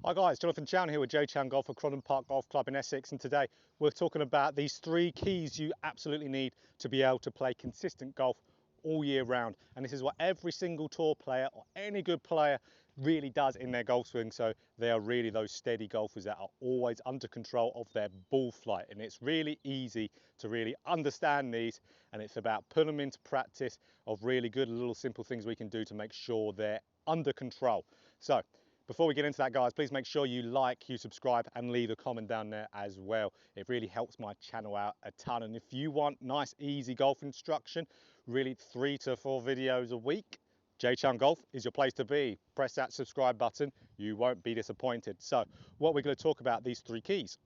Hi guys, Jonathan Chown here with JChownGolf at Croydon Park Golf Club in Essex, and today we're talking about these 3 keys you absolutely need to be able to play consistent golf all year round. And this is what every single tour player or any good player really does in their golf swing. So they are really those steady golfers that are always under control of their ball flight. And it's really easy to really understand these, and it's about putting them into practice of really good little simple things we can do to make sure they're under control. So before we get into that, guys, please make sure you like, you subscribe, and leave a comment down there as well. It really helps my channel out a ton. And if you want nice, easy golf instruction, really 3 to 4 videos a week, JChownGolf is your place to be. Press that subscribe button. You won't be disappointed. So what we're going to talk about, these 3 keys.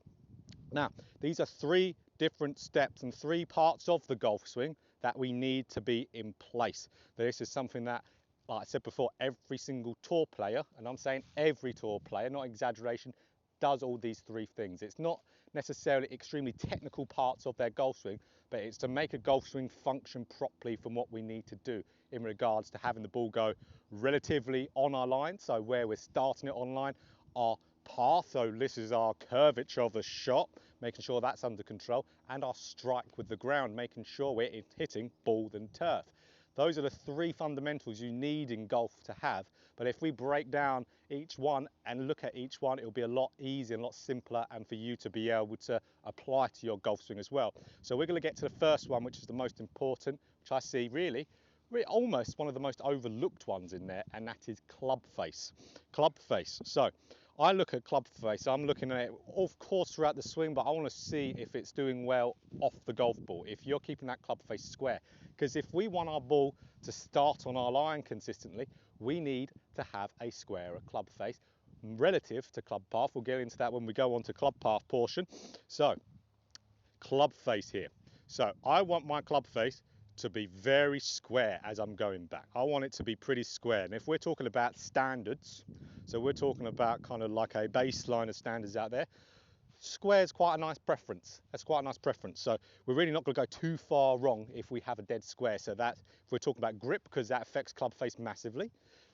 Now, these are 3 different steps and 3 parts of the golf swing that we need to be in place. This is something that, like I said before, every single tour player, and I'm saying every tour player, not exaggeration, does all these 3 things. It's not necessarily extremely technical parts of their golf swing, but it's to make a golf swing function properly from what we need to do in regards to having the ball go relatively on our line. So where we're starting it on line, our path, so this is our curvature of the shot, making sure that's under control, and our strike with the ground, making sure we're hitting ball and turf. Those are the 3 fundamentals you need in golf to have. But if we break down each one and look at each one, it'll be a lot easier and a lot simpler, and for you to be able to apply to your golf swing as well. So we're going to get to the first one, which is the most important, which I see really almost one of the most overlooked ones in there, and that is club face. Club face. So I look at club face, I'm looking at it of course throughout the swing, but I want to see if it's doing well off the golf ball, if you're keeping that club face square. Because if we want our ball to start on our line consistently, we need to have a squarer club face relative to club path. We'll get into that when we go on to club path portion. So club face here. So I want my club face to be very square as I'm going back. I want it to be pretty square. And if we're talking about standards, so we're talking about kind of like a baseline of standards out there, square is quite a nice preference. That's quite a nice preference. So we're really not going to go too far wrong if we have a dead square. So that, if we're talking about grip, because that affects club face massively,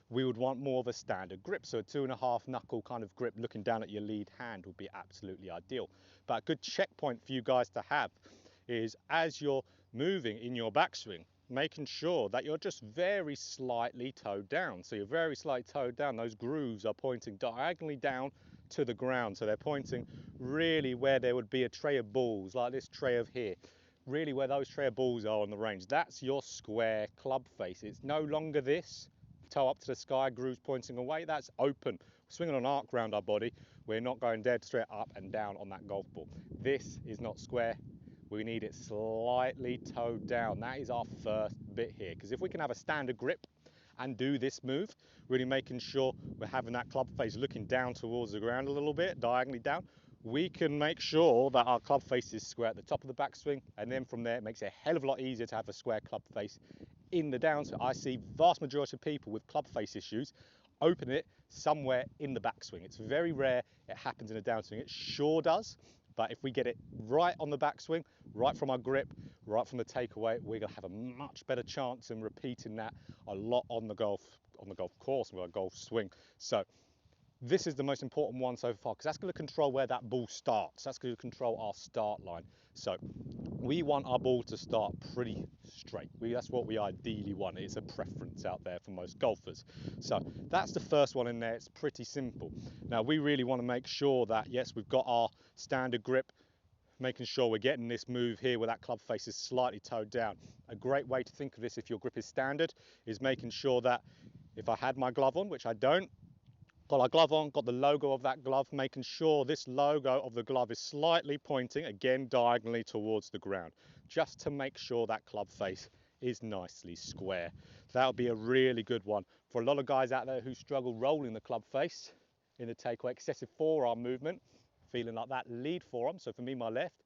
we would want more of a standard grip. So a 2.5 knuckle kind of grip looking down at your lead hand would be absolutely ideal. But a good checkpoint for you guys to have is, as you're moving in your backswing, making sure that you're just very slightly toed down. So you're very slightly toed down. Those grooves are pointing diagonally down to the ground. So they're pointing really where there would be a tray of balls, like this tray of here, really where those tray of balls are on the range. That's your square club face. It's no longer this toe up to the sky, grooves pointing away. That's open. We're swinging an arc around our body. We're not going dead straight up and down on that golf ball. This is not square. We need it slightly toed down. That is our first bit here, because if we can have a standard grip and do this move, really making sure we're having that club face looking down towards the ground a little bit, diagonally down, we can make sure that our club face is square at the top of the backswing, and then from there it makes it a hell of a lot easier to have a square club face in the downswing. I see vast majority of people with club face issues open it somewhere in the backswing. It's very rare it happens in a downswing. It sure does. But if we get it right on the backswing, right from our grip, right from the takeaway, we're going to have a much better chance in repeating that a lot on the golf course and our golf swing. So this is the most important one so far, because that's going to control where that ball starts. That's going to control our start line. So we want our ball to start pretty straight. That's what we ideally want. It's a preference out there for most golfers. So that's the first one in there. It's pretty simple. Now we really want to make sure that, yes, we've got our standard grip, making sure we're getting this move here where that club face is slightly toed down. A great way to think of this, if your grip is standard, is making sure that if I had my glove on, which I don't, got our glove on, got the logo of that glove, making sure this logo of the glove is slightly pointing, again, diagonally towards the ground, just to make sure that club face is nicely square. That would be a really good one. For a lot of guys out there who struggle rolling the club face in the takeaway, excessive forearm movement, feeling like that lead forearm, so for me, my left,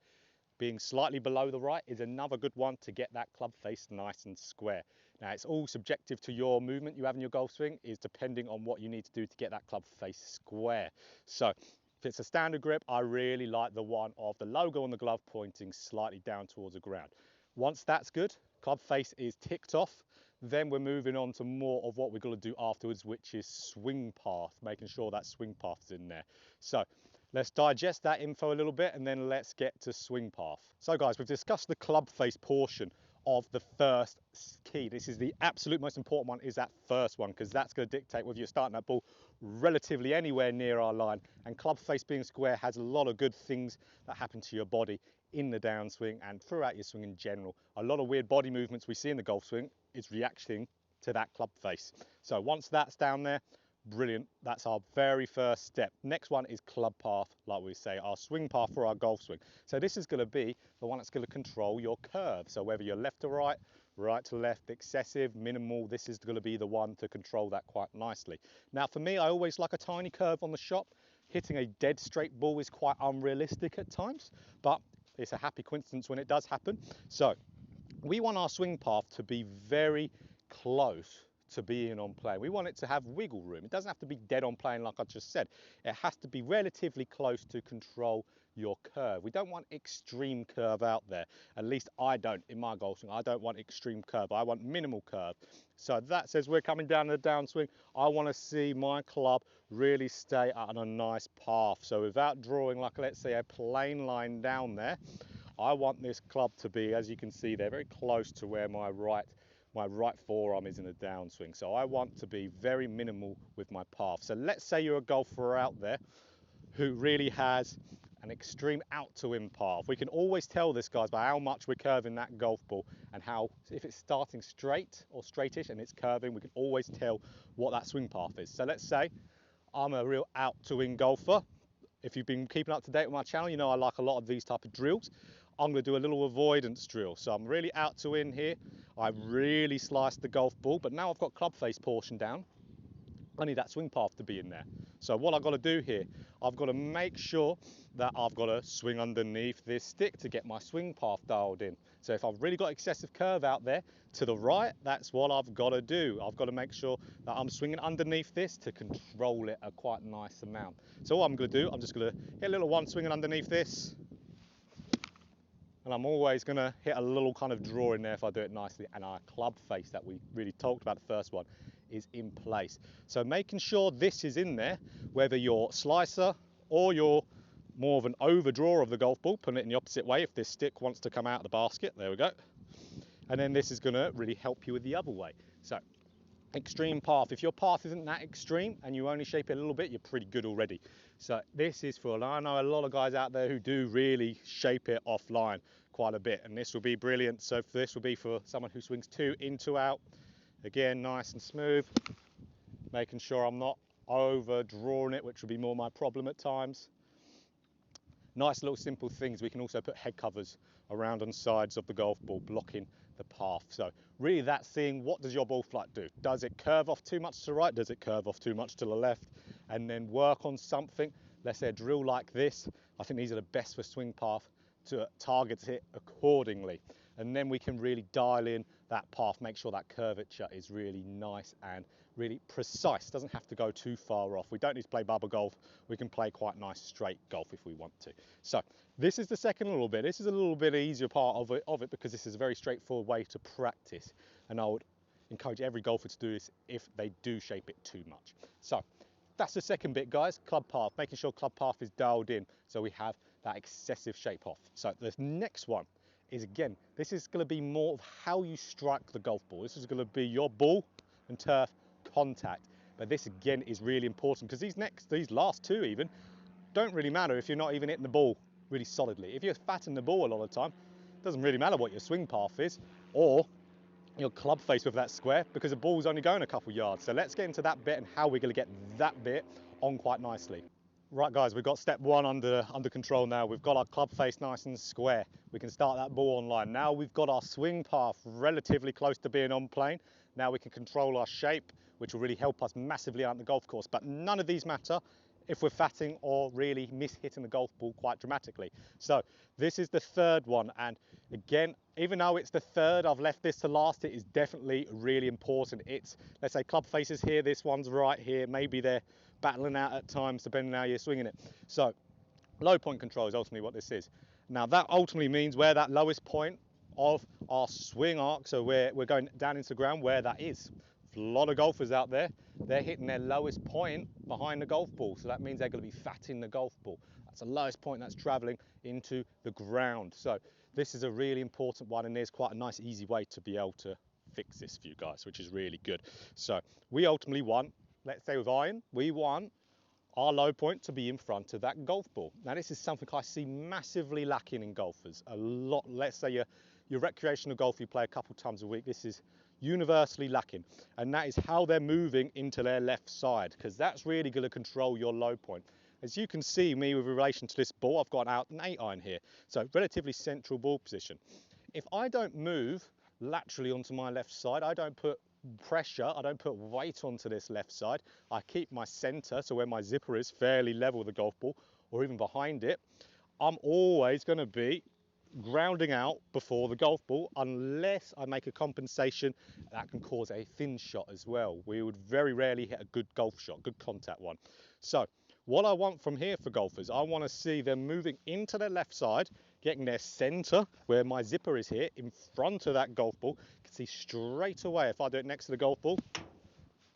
being slightly below the right is another good one to get that club face nice and square. Now, it's all subjective to your movement you have in your golf swing, is depending on what you need to do to get that club face square. So if it's a standard grip, I really like the one of the logo on the glove pointing slightly down towards the ground. Once that's good, club face is ticked off, Then we're moving on to more of what we've got to do afterwards, which is swing path, making sure that swing path is in there. So let's digest that info a little bit and then let's get to swing path. So guys, we've discussed the club face portion of the first key. This is the absolute most important one, is that first one, because that's going to dictate whether you're starting that ball relatively anywhere near our line. And club face being square has a lot of good things that happen to your body in the downswing and throughout your swing in general. A lot of weird body movements we see in the golf swing is reacting to that club face. So once that's down there, brilliant. That's our very first step. Next one is club path, like we say, our swing path for our golf swing. So this is going to be the one that's going to control your curve. So whether you're left to right, right to left, excessive, minimal, this is going to be the one to control that quite nicely. Now for me, I always like a tiny curve on the shot. Hitting a dead straight ball is quite unrealistic at times, but it's a happy coincidence when it does happen. So we want our swing path to be very close to being on plane. We want it to have wiggle room. It doesn't have to be dead on plane like I just said. It has to be relatively close to control your curve. We don't want extreme curve out there. At least I don't in my golf swing. I don't want extreme curve. I want minimal curve. So that says we're coming down the downswing. I want to see my club really stay on a nice path. So without drawing, like let's say a plain line down there, I want this club to be, as you can see there, very close to where my right forearm is in the downswing. So I want to be very minimal with my path. So let's say you're a golfer out there who really has an extreme out to in path. We can always tell this, guys, by how much we're curving that golf ball and how, if it's starting straight or straightish and it's curving, we can always tell what that swing path is. So let's say I'm a real out to in golfer. If you've been keeping up to date with my channel, you know I like a lot of these type of drills. I'm going to do a little avoidance drill. So I'm really out to in here. I really sliced the golf ball, but now I've got club face portion down. I need that swing path to be in there. So what I've got to do here, I've got to make sure that I've got to swing underneath this stick to get my swing path dialed in. So if I've really got excessive curve out there to the right, that's what I've got to do. I've got to make sure that I'm swinging underneath this to control it a quite nice amount. So what I'm going to do, I'm just going to hit a little one swinging underneath this. And I'm always going to hit a little kind of draw in there if I do it nicely. And our club face that we really talked about, the first one, is in place. So making sure this is in there, whether you're slicer or you're more of an overdraw of the golf ball, putting it in the opposite way if this stick wants to come out of the basket. There we go. And then this is going to really help you with the other way. So extreme path. If your path isn't that extreme and you only shape it a little bit, you're pretty good already. So this is for, I know a lot of guys out there who do really shape it offline quite a bit, and this will be brilliant. So this will be for someone who swings 2 in, 2 out. Again, nice and smooth, making sure I'm not overdrawing it, which will be more my problem at times. Nice little simple things. We can also put head covers around on sides of the golf ball, blocking the path. So really that's seeing, what does your ball flight do? Does it curve off too much to the right? Does it curve off too much to the left? And then work on something. Let's say a drill like this. I think these are the best for swing path, to target it accordingly. And then we can really dial in that path, make sure that curvature is really nice and really precise. Doesn't have to go too far off. We don't need to play bubble golf. We can play quite nice straight golf if we want to. So this is the second little bit. This is a little bit easier part of it because this is a very straightforward way to practice. And I would encourage every golfer to do this if they do shape it too much. So that's the second bit, guys, club path, making sure club path is dialed in so we have that excessive shape off. So the next one is, again, this is going to be more of how you strike the golf ball. This is going to be your ball and turf contact. But this again is really important because these last two even don't really matter if you're not even hitting the ball really solidly. If you're fatting the ball a lot of the time, it doesn't really matter what your swing path is or your club face with that square because the ball's only going a couple yards. So let's get into that bit and how we're going to get that bit on quite nicely. Right guys, we've got step one under control now. We've got our club face nice and square. We can start that ball on line. Now we've got our swing path relatively close to being on plane. Now we can control our shape, which will really help us massively out in the golf course. But none of these matter if we're fatting or really miss-hitting the golf ball quite dramatically. So this is the third one. And again, even though it's the third, I've left this to last. It is definitely really important. It's, let's say club faces here, this one's right here. Maybe they're battling out at times depending on how you're swinging it. So low point control is ultimately what this is. Now that ultimately means where that lowest point of our swing arc. So we're going down into the ground where that is. A lot of golfers out there, they're hitting their lowest point behind the golf ball. So that means they're going to be fatting the golf ball. That's the lowest point that's traveling into the ground. So this is a really important one, and there's quite a nice easy way to be able to fix this for you guys, which is really good. So we ultimately want, let's say with iron, we want our low point to be in front of that golf ball. Now this is something I see massively lacking in golfers. A lot, let's say your recreational golf you play a couple times a week, this is universally lacking, and that is how they're moving into their left side, because that's really going to control your low point. As you can see me with relation to this ball, I've got out an 8 iron here, so relatively central ball position. If I don't move laterally onto my left side, I don't put pressure, I don't put weight onto this left side, I keep my center, so where my zipper is, fairly level with the golf ball or even behind it, I'm always going to be grounding out before the golf ball, unless I make a compensation that can cause a thin shot as well. We would very rarely hit a good golf shot, good contact one. So what I want from here for golfers, I want to see them moving into their left side, getting their center where my zipper is here in front of that golf ball. You can see straight away if I do it next to the golf ball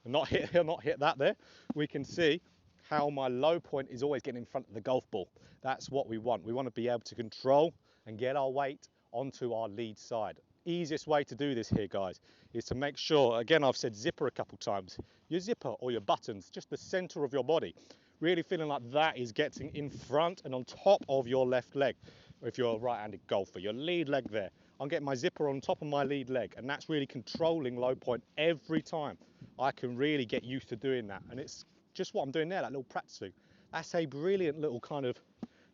and not hit that there, we can see how my low point is always getting in front of the golf ball. That's what we want. We want to be able to control and get our weight onto our lead side. Easiest way to do this here, guys, is to make sure, again, I've said zipper a couple times, your zipper or your buttons, just the center of your body, really feeling like that is getting in front and on top of your left leg. If you're a right-handed golfer, your lead leg there, I'm getting my zipper on top of my lead leg, and that's really controlling low point every time. I can really get used to doing that, and it's just what I'm doing there, that little practice thing. That's a brilliant little kind of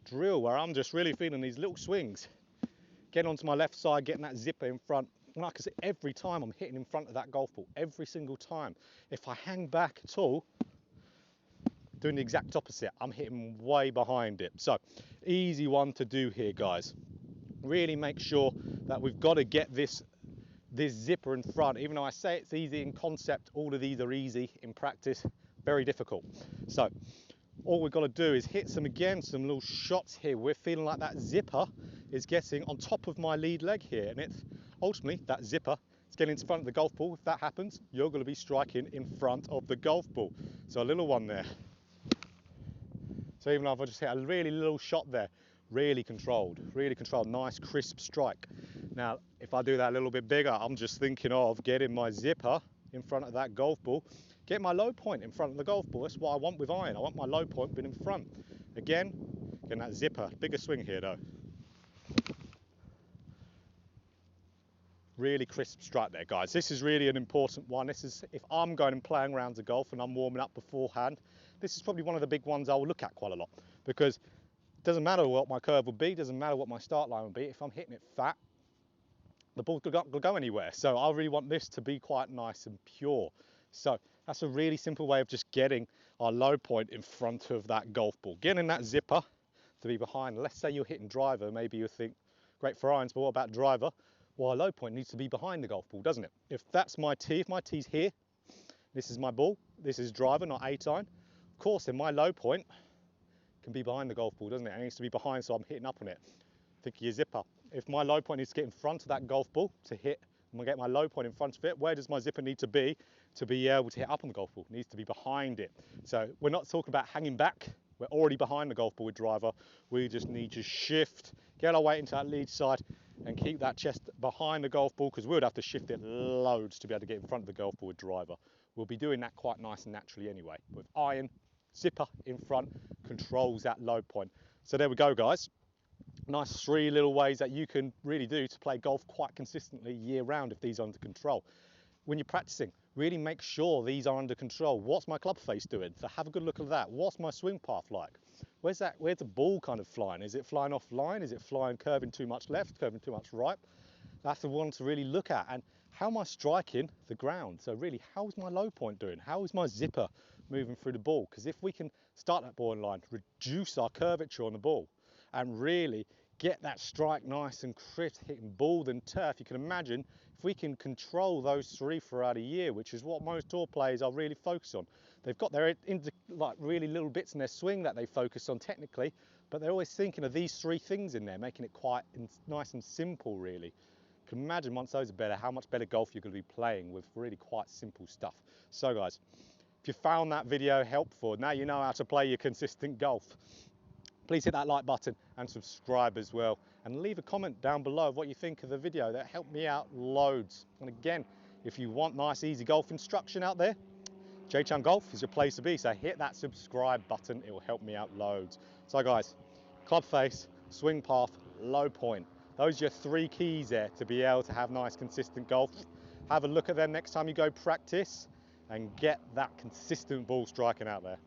drill where I'm just really feeling these little swings, getting onto my left side, getting that zipper in front. And like I said, every time I'm hitting in front of that golf ball, every single time. If I hang back at all, doing the exact opposite, I'm hitting way behind it. So easy one to do here, guys. Really make sure that we've got to get this zipper in front. Even though I say it's easy in concept, all of these are easy in practice, very difficult. So all we've got to do is hit some little shots here. We're feeling like that zipper is getting on top of my lead leg here, and it's ultimately that zipper is getting in front of the golf ball. If that happens, you're going to be striking in front of the golf ball. So a little one there. So even though I've just hit a really little shot there, really controlled, nice crisp strike. Now, if I do that a little bit bigger, I'm just thinking of getting my zipper in front of that golf ball, get my low point in front of the golf ball. That's what I want with iron. I want my low point being in front. Again, getting that zipper, bigger swing here though. Really crisp strike there, guys. This is really an important one. This is, if I'm going and playing rounds of golf and I'm warming up beforehand, this is probably one of the big ones I will look at quite a lot, because it doesn't matter what my curve will be, doesn't matter what my start line will be. If I'm hitting it fat, the ball could go anywhere. So I really want this to be quite nice and pure. So that's a really simple way of just getting our low point in front of that golf ball. Getting that zipper to be behind. Let's say you're hitting driver, maybe you think, great for irons, but what about driver? Well, our low point needs to be behind the golf ball, doesn't it? If that's my tee, if my tee's here, this is my ball, this is driver, not 8 iron. Of course, then my low point can be behind the golf ball, doesn't it? It needs to be behind, so I'm hitting up on it. Think of your zipper. If my low point needs to get in front of that golf ball to hit, I'm gonna get my low point in front of it. Where does my zipper need to be able to hit up on the golf ball? It needs to be behind it. So we're not talking about hanging back. We're already behind the golf ball with driver. We just need to shift, get our weight into that lead side and keep that chest behind the golf ball, because we would have to shift it loads to be able to get in front of the golf ball with driver. We'll be doing that quite nice and naturally anyway. With iron, zipper in front controls that low point. So there we go, guys. Nice 3 little ways that you can really do to play golf quite consistently year round if these are under control. When you're practicing, really make sure these are under control. What's my club face doing? So have a good look at that. What's my swing path like? Where's the ball kind of flying? Is it flying off line? Is it flying curving too much left, curving too much right? That's the one to really look at. And how am I striking the ground? So really, how's my low point doing? How is my zipper moving through the ball? Because if we can start that ball in line, reduce our curvature on the ball, and really get that strike nice and crisp, hitting ball and turf, you can imagine if we can control those 3 throughout a year, which is what most tour players are really focused on. They've got their like really little bits in their swing that they focus on technically, but they're always thinking of these 3 things in there, making it quite nice and simple really. can imagine once those are better, how much better golf you're going to be playing with really quite simple stuff. So guys, if you found that video helpful, now you know how to play your consistent golf. Please hit that like button and subscribe as well. And leave a comment down below of what you think of the video. That helped me out loads. And again, if you want nice, easy golf instruction out there, JChownGolf is your place to be. So hit that subscribe button. It will help me out loads. So guys, club face, swing path, low point. Those are your 3 keys there to be able to have nice, consistent golf. Have a look at them next time you go practice and get that consistent ball striking out there.